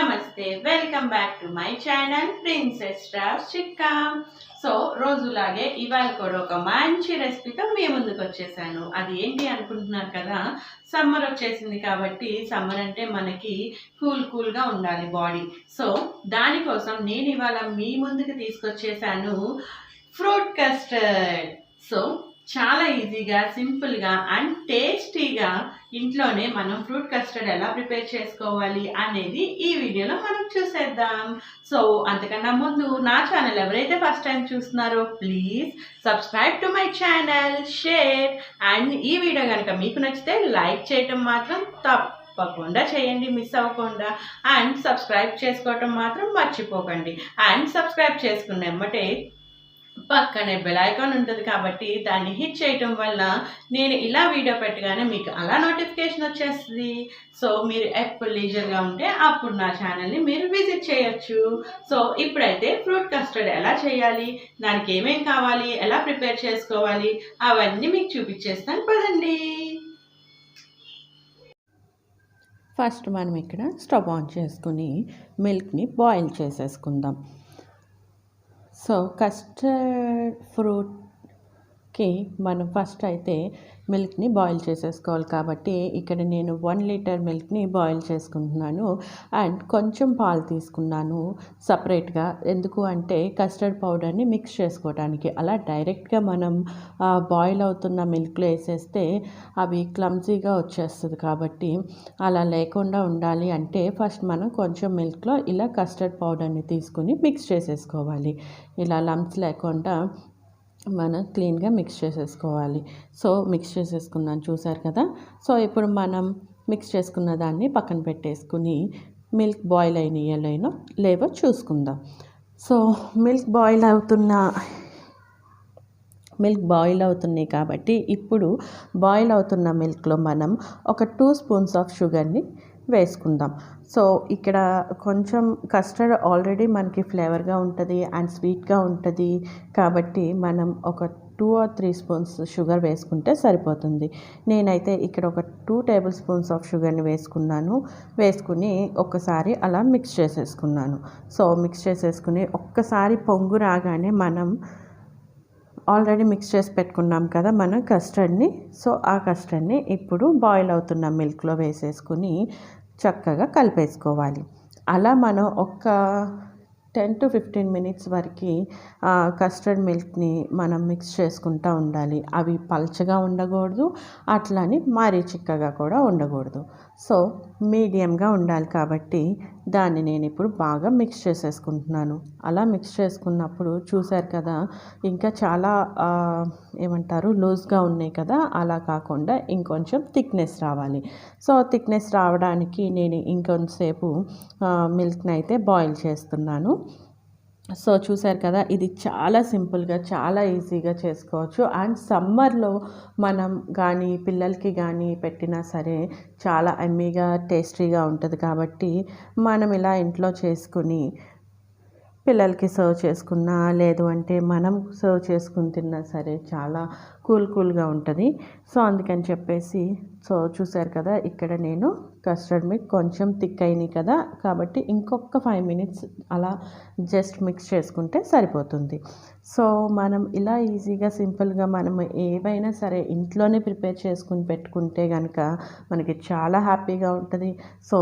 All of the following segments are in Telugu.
నమస్తే, welcome back to my channel princess stars Chikka. So రోజులాగే ఇవాళ కూడా ఒక మంచి రెసిపీతో మీ ముందుకు వచ్చేసాను. అది ఏంటి అనుకుంటున్నారు కదా, సమ్మర్ వచ్చేసింది కాబట్టి సమ్మర్ అంటే మనకి కూల్గా ఉండాలి బాడీ. సో దానికోసం నేను ఇవాళ మీ ముందుకు తీసుకొచ్చేసాను ఫ్రూట్ కస్టర్డ్. సో చాలా ఈజీగా, సింపుల్గా అండ్ టేస్టీగా ఇంట్లోనే మనం ఫ్రూట్ కస్టర్డ్ ఎలా ప్రిపేర్ చేసుకోవాలి అనేది ఈ వీడియోలో మనం చూసేద్దాం. సో అంతకన్నా ముందు నా ఛానల్ ఎవరైతే ఫస్ట్ టైం చూస్తున్నారో please subscribe to my channel, share and ఈ వీడియో కనుక మీకు నచ్చితే లైక్ చేయటం మాత్రం తప్పకుండా చేయండి, మిస్ అవ్వకుండా. అండ్ సబ్స్క్రైబ్ చేసుకోవటం మాత్రం మర్చిపోకండి. అండ్ సబ్స్క్రైబ్ చేసుకున్న వెంబటే పక్కనే బెల్ ఐకాన్ ఉంటుంది కాబట్టి దాన్ని హిట్ చేయటం వల్ల నేను ఇలా వీడియో పెట్టగానే మీకు అలా నోటిఫికేషన్ వచ్చేస్తుంది. సో మీరు ఎప్పుడు లీజర్గా ఉంటే అప్పుడు నా ఛానల్ని మీరు విజిట్ చేయొచ్చు. సో ఇప్పుడైతే ఫ్రూట్ కస్టర్డ్ ఎలా చేయాలి, దానికి ఏమేమి కావాలి, ఎలా ప్రిపేర్ చేసుకోవాలి అవన్నీ మీకు చూపించేస్తాను, పదండి. ఫస్ట్ మనం ఇక్కడ స్టవ్ ఆన్ చేసుకుని మిల్క్ని బాయిల్ చేసేసుకుందాం. సో కస్టర్డ్ ఫ్రూట్కి మనం ఫస్ట్ అయితే మిల్క్ని బాయిల్ చేసేసుకోవాలి కాబట్టి ఇక్కడ నేను 1 లీటర్ మిల్క్ని బాయిల్ చేసుకుంటున్నాను. అండ్ కొంచెం పాలు తీసుకున్నాను సపరేట్గా. ఎందుకు అంటే కస్టర్డ్ పౌడర్ని మిక్స్ చేసుకోవడానికి. అలా డైరెక్ట్గా మనం బాయిల్ అవుతున్న మిల్క్లో వేసేస్తే అవి క్లమ్జీగా వచ్చేస్తుంది కాబట్టి అలా లేకుండా ఉండాలి అంటే ఫస్ట్ మనం కొంచెం మిల్క్లో ఇలా కస్టర్డ్ పౌడర్ని తీసుకుని మిక్స్ చేసేసుకోవాలి. ఇలా లంప్స్ లేకుండా మనం క్లీన్గా మిక్స్ చేసేసుకోవాలి. సో మిక్స్ చేసేసుకున్నాను, చూసారు కదా. సో ఇప్పుడు మనం మిక్స్ చేసుకున్న దాన్ని పక్కన పెట్టేసుకుని మిల్క్ బాయిల్ అయినాయో లేవో చూసుకుందాం. సో మిల్క్ బాయిల్ అవుతున్నాయి కాబట్టి ఇప్పుడు బాయిల్ అవుతున్న మిల్క్లో మనం ఒక 2 స్పూన్స్ ఆఫ్ షుగర్ని వేసుకుందాం. సో ఇక్కడ కొంచెం కస్టర్డ్ ఆల్రెడీ మనకి ఫ్లేవర్గా ఉంటుంది అండ్ స్వీట్గా ఉంటుంది కాబట్టి మనం ఒక 2 or 3 స్పూన్స్ షుగర్ వేసుకుంటే సరిపోతుంది. నేనైతే ఇక్కడ ఒక 2 టేబుల్ స్పూన్స్ ఆఫ్ షుగర్ని వేసుకుని ఒక్కసారి అలా మిక్స్ చేసేసుకున్నాను. సో మిక్స్ చేసేసుకుని ఒక్కసారి పొంగు రాగానే మనం ఆల్రెడీ మిక్స్ చేసి పెట్టుకున్నాం కదా మనం కస్టర్డ్ని. సో ఆ కస్టర్డ్ని ఇప్పుడు బాయిల్ అవుతున్న మిల్క్లో వేసేసుకుని చక్కగా కలిపేసుకోవాలి. అలా మనం ఒక 10 to 15 మినిట్స్ వరకు కస్టర్డ్ మిల్క్ని మనం మిక్స్ చేసుకుంటూ ఉండాలి. అవి పల్చగా ఉండకూడదు, అట్లని మరీ చిక్కగా కూడా ఉండకూడదు. సో మీడియంగా ఉండాలి కాబట్టి దాన్ని నేను ఇప్పుడు బాగా మిక్స్ చేసేసుకుంటున్నాను. అలా మిక్స్ చేసుకున్నప్పుడు చూసారు కదా, ఇంకా చాలా లూజ్గా ఉన్నాయి కదా, అలా కాకుండా ఇంకొంచెం థిక్నెస్ రావాలి. సో థిక్నెస్ రావడానికి నేను ఇంకొంతసేపు మిల్క్ని అయితే బాయిల్ చేస్తున్నాను. సో చూసారు కదా, ఇది చాలా సింపుల్గా, చాలా ఈజీగా చేసుకోవచ్చు. అండ్ సమ్మర్లో మనం కానీ పిల్లలకి కానీ పెట్టినా సరే చాలా ఎమ్మీగా, టేస్టీగా ఉంటుంది కాబట్టి మనం ఇలా ఇంట్లో చేసుకుని పిల్లలకి సర్వ్ చేసుకున్నా లేదు అంటే మనం సర్వ్ చేసుకుని తిన్నా సరే చాలా కూల్గా ఉంటుంది. సో అందుకని చెప్పేసి చూసారు కదా, ఇక్కడ నేను కస్టర్డ్ మిల్క్ కొంచెం థిక్ అయినాయి కదా కాబట్టి ఇంకొక 5 మినిట్స్ అలా జస్ట్ మిక్స్ చేసుకుంటే సరిపోతుంది. సో మనం ఇలా ఈజీగా, సింపుల్గా మనం ఏవైనా సరే ఇంట్లోనే ప్రిపేర్ చేసుకుని పెట్టుకుంటే కనుక మనకి చాలా హ్యాపీగా ఉంటుంది. సో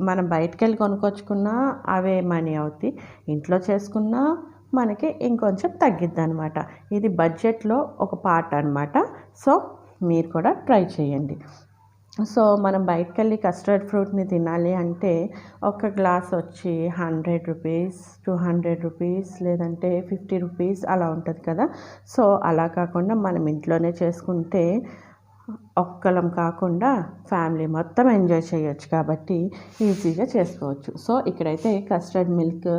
మనం బయటకు వెళ్ళి కొనుక్కొచ్చుకున్నా అవే మనీ అవుతాయి, ఇంట్లో చేసుకున్నా మనకి ఇంకొంచెం తగ్గిద్ది అనమాట. ఇది బడ్జెట్లో ఒక పార్ట్ అనమాట. సో మీరు కూడా ట్రై చేయండి. సో మనం బయటకు వెళ్ళి కస్టర్డ్ ఫ్రూట్ని తినాలి అంటే ఒక గ్లాస్ వచ్చి 100 రూపీస్, 200 రూపీస్ లేదంటే 50 రూపీస్ అలా ఉంటుంది కదా. సో అలా కాకుండా మనం ఇంట్లోనే చేసుకుంటే ఒక్కలం కాకుండా ఫ్యామిలీ మొత్తం ఎంజాయ్ చేయొచ్చు కాబట్టి ఈజీగా చేసుకోవచ్చు. సో ఇక్కడైతే కస్టర్డ్ మిల్క్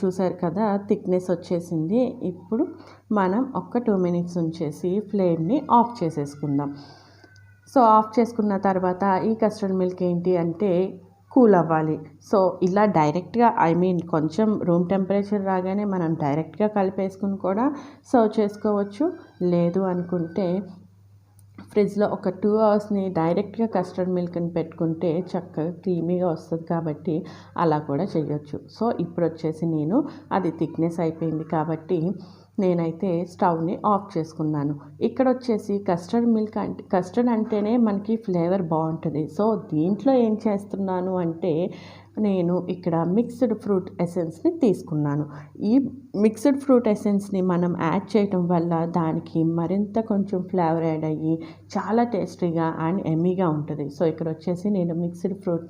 చూసారు కదా, థిక్నెస్ వచ్చేసింది. ఇప్పుడు మనం ఒక 2 మినిట్స్ ఉంచేసి ఫ్లేమ్ని ఆఫ్ చేసేసుకుందాం. సో ఆఫ్ చేసుకున్న తర్వాత ఈ కస్టర్డ్ మిల్క్ ఏంటి అంటే కూల్ అవ్వాలి. సో ఇలా డైరెక్ట్గా కొంచెం రూమ్ టెంపరేచర్ రాగానే మనం డైరెక్ట్గా కలిపేసుకుని కూడా సర్వ్ చేసుకోవచ్చు. లేదు అనుకుంటే ఫ్రిడ్జ్లో ఒక 2 అవర్స్ని డైరెక్ట్గా కస్టర్డ్ మిల్క్ని పెట్టుకుంటే చక్కగా క్రీమీగా వస్తుంది కాబట్టి అలా కూడా చేయొచ్చు. సో ఇప్పుడు వచ్చేసి నేను అది థిక్నెస్ అయిపోయింది కాబట్టి నేనైతే స్టవ్ని ఆఫ్ చేసుకున్నాను. ఇక్కడ వచ్చేసి కస్టర్డ్ అంటేనే మనకి ఫ్లేవర్ బాగుంటుంది. సో దీంట్లో ఏం చేస్తున్నాను అంటే నేను ఇక్కడ మిక్స్డ్ ఫ్రూట్ ఎసెన్స్ని తీసుకున్నాను. ఈ మిక్స్డ్ ఫ్రూట్ ఎసెన్స్ని మనం యాడ్ చేయటం వల్ల దానికి మరింత కొంచెం ఫ్లేవర్ యాడ్ అయ్యి చాలా టేస్టీగా అండ్ ఎమ్మీగా ఉంటుంది. సో ఇక్కడ వచ్చేసి నేను మిక్స్డ్ ఫ్రూట్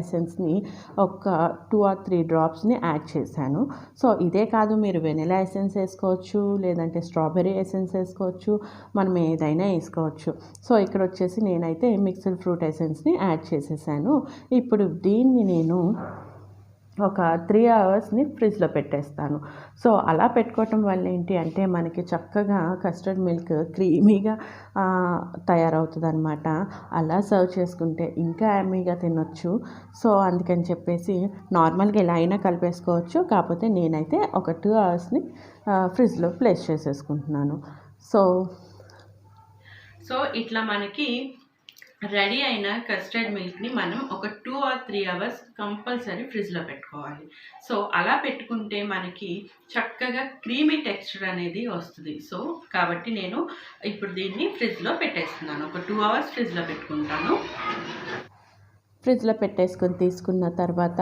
ఎసెన్స్ని ఒక 2 or 3 డ్రాప్స్ని యాడ్ చేశాను. సో ఇదే కాదు, మీరు వెనిలా ఎసెన్స్ వేసుకోవచ్చు, లేదంటే స్ట్రాబెర్రీ ఎసెన్స్ వేసుకోవచ్చు, మనం ఏదైనా వేసుకోవచ్చు. సో ఇక్కడ వచ్చేసి నేనైతే మిక్స్డ్ ఫ్రూట్ ఎసెన్స్ని యాడ్ చేసేసాను. ఇప్పుడు దీన్ని నేను ఒక 3 అవర్స్ని ఫ్రిడ్జ్లో పెట్టేస్తాను. సో అలా పెట్టుకోవటం వల్ల ఏంటి అంటే మనకి చక్కగా కస్టర్డ్ మిల్క్ క్రీమీగా తయారవుతుంది అనమాట. అలా సర్వ్ చేసుకుంటే ఇంకా ఎమ్మీగా తినొచ్చు. సో అందుకని చెప్పేసి నార్మల్గా ఎలా అయినా కలిపేసుకోవచ్చు. కాకపోతే నేనైతే ఒక 2 అవర్స్ని ఫ్రిడ్జ్లో ప్లేస్ చేసేసుకుంటున్నాను. సో ఇట్లా మనకి రెడీ అయిన కస్టర్డ్ మిల్క్ని మనం ఒక 2 or 3 అవర్స్ కంపల్సరీ ఫ్రిడ్జ్లో పెట్టుకోవాలి. సో అలా పెట్టుకుంటే మనకి చక్కగా క్రీమీ టెక్స్చర్ అనేది వస్తుంది. సో కాబట్టి నేను ఇప్పుడు దీన్ని ఫ్రిడ్జ్లో పెట్టేస్తున్నాను. ఒక 2 అవర్స్ ఫ్రిడ్జ్లో పెట్టుకుంటాను. ఫ్రిడ్జ్లో పెట్టేసుకొని తీసుకున్న తర్వాత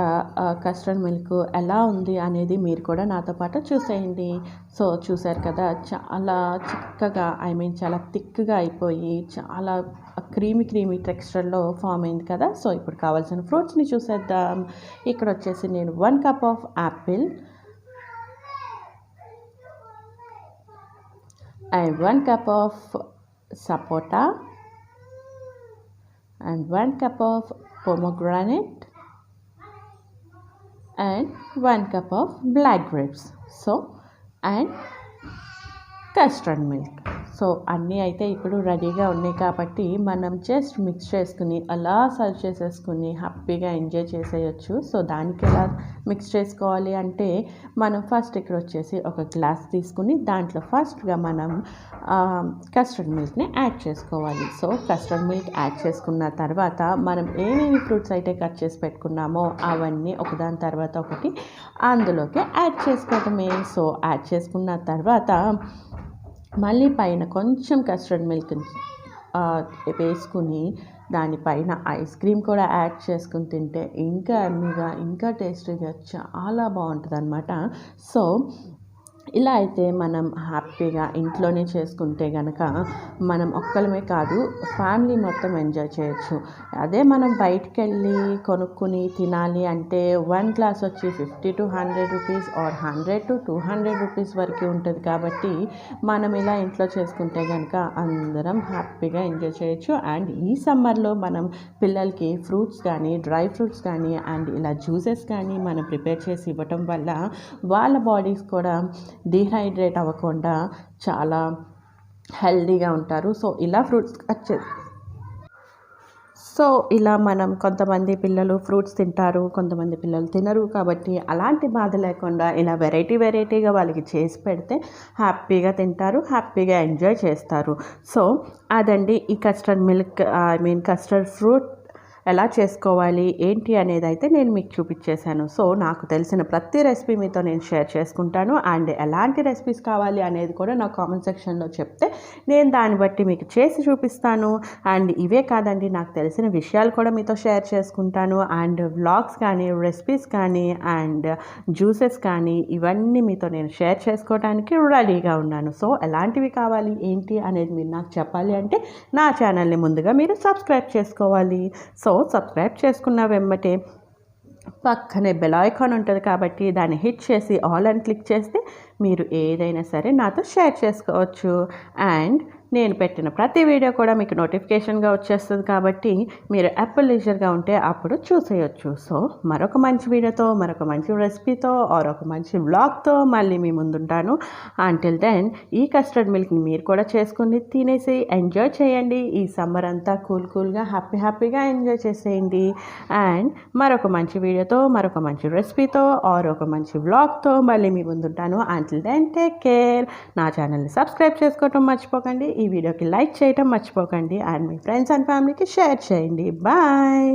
కస్టర్డ్ మిల్క్ ఎలా ఉంది అనేది మీరు కూడా నాతో పాటు చూసేయండి. సో చూసారు కదా, చాలా చక్కగా చాలా థిక్గా అయిపోయి చాలా క్రీమీ టెక్స్చర్లో ఫామ్ అయింది కదా. సో ఇప్పుడు కావాల్సిన ఫ్రూట్స్ని చూసేద్దాం. ఇక్కడ వచ్చేసి నేను 1 cup of Apple and 1 cup of sapota and 1 cup of pomegranate and 1 cup of black grapes. So and custard milk. So అన్నీ అయితే ఇప్పుడు రెడీగా ఉన్నాయి కాబట్టి మనం జస్ట్ మిక్స్ చేసుకుని అలా సర్వ్ చేసేసుకుని హ్యాపీగా ఎంజాయ్ చేసేయచ్చు. సో దానికి ఎలా మిక్స్ చేసుకోవాలి అంటే మనం ఫస్ట్ ఇక్కడ వచ్చేసి ఒక గ్లాస్ తీసుకుని దాంట్లో ఫస్ట్గా మనం కస్టర్డ్ మిల్క్ని యాడ్ చేసుకోవాలి. సో కస్టర్డ్ మిల్క్ యాడ్ చేసుకున్న తర్వాత మనం ఏమేమి ఫ్రూట్స్ అయితే కట్ చేసి పెట్టుకున్నామో అవన్నీ ఒకదాని తర్వాత ఒకటి అందులోకి యాడ్ చేసుకోవటమే. సో యాడ్ చేసుకున్న తర్వాత మళ్ళీ పైన కొంచెం కస్టర్డ్ మిల్క్ వేసుకుని దానిపైన ఐస్ క్రీమ్ కూడా యాడ్ చేసుకుని తింటే ఇంకా ఎమ్మీగా ఇంకా టేస్టీగా చాలా బాగుంటుంది అనమాట. సో ఇలా అయితే మనం హ్యాపీగా ఇంట్లోనే చేసుకుంటే కనుక మనం ఒక్కలమే కాదు ఫ్యామిలీ మొత్తం ఎంజాయ్ చేయొచ్చు. అదే మనం బయటికి వెళ్ళి కొనుక్కుని తినాలి అంటే 1 గ్లాస్ వచ్చి 50 to 100 rupees or 100 to 200 rupees వరకు ఉంటుంది. కాబట్టి మనం ఇలా ఇంట్లో చేసుకుంటే కనుక అందరం హ్యాపీగా ఎంజాయ్ చేయొచ్చు. అండ్ ఈ సమ్మర్లో మనం పిల్లలకి ఫ్రూట్స్ కానీ డ్రై ఫ్రూట్స్ కానీ అండ్ ఇలా జ్యూసెస్ కానీ మనం ప్రిపేర్ చేసి ఇవ్వటం వల్ల వాళ్ళ బాడీస్ కూడా డీహైడ్రేట్ అవ్వకుండా చాలా హెల్దీగా ఉంటారు. సో ఇలా ఫ్రూట్స్ ఇలా మనం కొంతమంది పిల్లలు ఫ్రూట్స్ తింటారు, కొంతమంది పిల్లలు తినరు. కాబట్టి అలాంటి బాధ లేకుండా ఇలా వెరైటీగా వాళ్ళకి చేసి పెడితే హ్యాపీగా తింటారు, హ్యాపీగా ఎంజాయ్ చేస్తారు. సో అదండి ఈ కస్టర్డ్ మిల్క్ కస్టర్డ్ ఫ్రూట్ ఎలా చేసుకోవాలి ఏంటి అనేది అయితే నేను మీకు చూపించేశాను. సో నాకు తెలిసిన ప్రతి రెసిపీ మీతో నేను షేర్ చేసుకుంటాను. అండ్ ఎలాంటి రెసిపీస్ కావాలి అనేది కూడా నా కామెంట్ సెక్షన్లో చెప్తే నేను దాన్ని బట్టి మీకు చేసి చూపిస్తాను. అండ్ ఇవే కాదండి, నాకు తెలిసిన విషయాలు కూడా మీతో షేర్ చేసుకుంటాను. అండ్ వ్లాగ్స్ కానీ రెసిపీస్ కానీ అండ్ జ్యూసెస్ కానీ ఇవన్నీ మీతో నేను షేర్ చేసుకోవడానికి రెడీగా ఉన్నాను. సో ఎలాంటివి కావాలి ఏంటి అనేది మీరు నాకు చెప్పాలి అంటే నా ఛానల్ని ముందుగా మీరు సబ్స్క్రైబ్ చేసుకోవాలి. సో సబ్స్క్రైబ్ చేసుకున్న వెంబటే పక్కనే బెల్ ఐకాన్ ఉంటుంది కాబట్టి దాన్ని హిట్ చేసి ఆల్ అని క్లిక్ చేస్తే మీరు ఏదైనా సరే నాతో షేర్ చేసుకోవచ్చు. అండ్ నేను పెట్టిన ప్రతి వీడియో కూడా మీకు నోటిఫికేషన్గా వచ్చేస్తుంది కాబట్టి మీరు ఎప్పుడు లీజర్గా ఉంటే అప్పుడు చూసేయచ్చు. సో మరొక మంచి వీడియోతో మరొక మంచి రెసిపీతో ఆర్ ఒక మంచి వ్లాగ్తో మళ్ళీ మీ ముందుంటాను. అంటిల్ దెన్ ఈ కస్టర్డ్ మిల్క్ని మీరు కూడా చేసుకుని తినేసి ఎంజాయ్ చేయండి. ఈ సమ్మర్ అంతా కూల్గా హ్యాపీగా ఎంజాయ్ చేసేయండి. అండ్ మరొక మంచి వీడియోతో మరొక మంచి రెసిపీతో ఆర్ ఒక మంచి వ్లాగ్తో మళ్ళీ మీ ముందుంటాను. Until then take care. నా ఛానల్ని సబ్స్క్రైబ్ చేసుకోవటం మర్చిపోకండి. ఈ వీడియోకి లైక్ చేయటం మర్చిపోకండి అండ్ మీ ఫ్రెండ్స్ అండ్ ఫ్యామిలీకి షేర్ చేయండి. బాయ్.